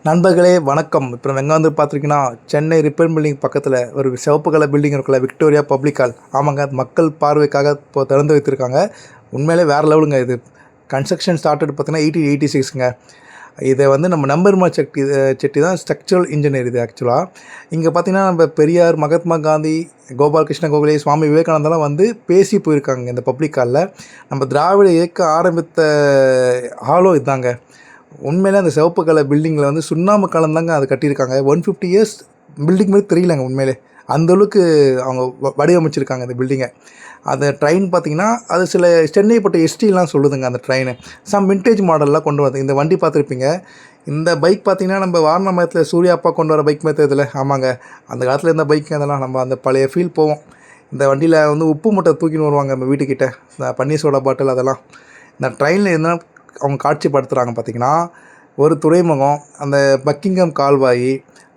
நண்பர்களே வணக்கம். இப்போ நம்ம எங்கே வந்து பார்த்துருக்கீங்கன்னா, சென்னை ரிப்பன் பில்டிங் பக்கத்தில் ஒரு சிவப்பு கலர் பில்டிங் இருக்குல்ல, விக்டோரியா பப்ளிக் ஹால். ஆமாங்க, அது மக்கள் பார்வைக்காக இப்போ திறந்து வைத்திருக்காங்க. உண்மையிலே வேறு லெவலுங்க இது. கன்ஸ்ட்ரக்ஷன் ஸ்டார்டட் பார்த்தீங்கன்னா 1886ங்க. இதை வந்து நம்ம நம்பெருமாள் செட்டி தான் ஸ்ட்ரக்சரல் இன்ஜினியர் இது ஆக்சுவலாக. இங்கே பார்த்தீங்கன்னா நம்ம பெரியார், மகாத்மா காந்தி, கோபாலகிருஷ்ண கோகலே, சுவாமி விவேகானந்தெல்லாம் வந்து பேசி போயிருக்காங்க இந்த பப்ளிக் ஹாலில். நம்ம திராவிட இயக்கம் ஆரம்பித்த ஹாலும் இதுதாங்க. உண்மையிலே அந்த சிவப்பு கலர் பில்டிங்கில் வந்து சுண்ணாம்பு கலந்தாங்க அது கட்டியிருக்காங்க. 150 இயர்ஸ் பில்டிங் மாதிரி தெரியலங்க உண்மையிலே. அந்தளவுக்கு அவங்க வடிவமைச்சிருக்காங்க அந்த பில்டிங்கை. அந்த ட்ரெயின் பார்த்திங்கன்னா அது சில சென்னை பட்ட ஹிஸ்ட்ரிலாம் சொல்லுதுங்க அந்த ட்ரெயின். விண்டேஜ் மாடல்லாம் கொண்டு வந்து இந்த வண்டி பார்த்துருப்பீங்க. இந்த பைக் பார்த்திங்கன்னா நம்ம வாரணாமயத்தில் சூர்யா அப்பா கொண்டு வர பைக் மாதிரி இதில். ஆமாங்க, அந்த காலத்தில் இருந்த பைக் அதெல்லாம் நம்ம அந்த பழைய ஃபீல் போவோம். இந்த வண்டியில் வந்து உப்பு மூட்டை தூக்கின்னு வருவாங்க நம்ம வீட்டுக்கிட்ட, இந்த பன்னீர் சோடா பாட்டில் அதெல்லாம். இந்த ட்ரெயினில் என்ன அவங்க காட்சிப்படுத்துகிறாங்க பார்த்திங்கன்னா, ஒரு துறைமுகம், அந்த பக்கிங்ஹாம் கால்வாய்,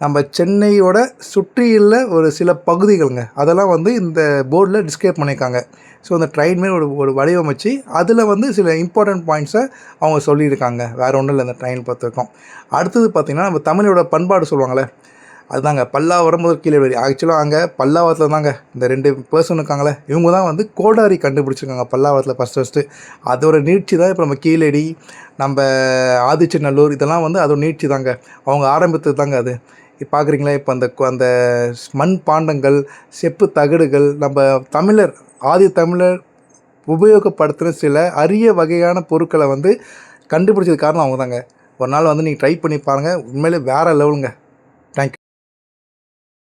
நம்ம சென்னையோட சுற்றியுள்ள ஒரு சில பகுதிகளுங்க, அதெல்லாம் வந்து இந்த போர்டில் டிஸ்கிரைப் பண்ணியிருக்காங்க. ஸோ அந்த ட்ரெயின் மாரி ஒரு வடிவமைச்சு அதில் வந்து சில இம்பார்ட்டன்ட் பாயிண்ட்ஸை அவங்க சொல்லியிருக்காங்க. வேறு ஒன்றும் இல்லை இந்த ட்ரெயின் பொறுத்தவரைக்கும். அடுத்தது பார்த்திங்கன்னா, நம்ம தமிழோட பண்பாடு சொல்லுவாங்கள்ல, அதுதாங்க பல்லாவரம் முதல் கீழடி. ஆக்சுவலாக அங்கே பல்லாவரத்தில் தாங்க இந்த 2 பர்சன் இருக்காங்களே, இவங்க தான் வந்து கோடாரி கண்டுபிடிச்சிருக்காங்க பல்லாவரத்தில் ஃபஸ்ட்டு. அதோட நீட்சி தான் இப்போ நம்ம கீழடி, நம்ம ஆதிச்சநல்லூர், இதெல்லாம் வந்து அதோட நீட்சி தாங்க. அவங்க ஆரம்பித்தது தாங்க அது. இப்போ பார்க்குறீங்களா, இப்போ அந்த மண் பாண்டங்கள், செப்பு தகடுகள், நம்ம தமிழர் ஆதி தமிழர் உபயோகப்படுத்துகிற சில அரிய வகையான பொருட்களை வந்து கண்டுபிடிச்சது காரணம் அவங்க தாங்க. ஒரு நாள் வந்து நீங்கள் ட்ரை பண்ணி பாருங்கள், உண்மையிலே வேறு லெவலுங்க.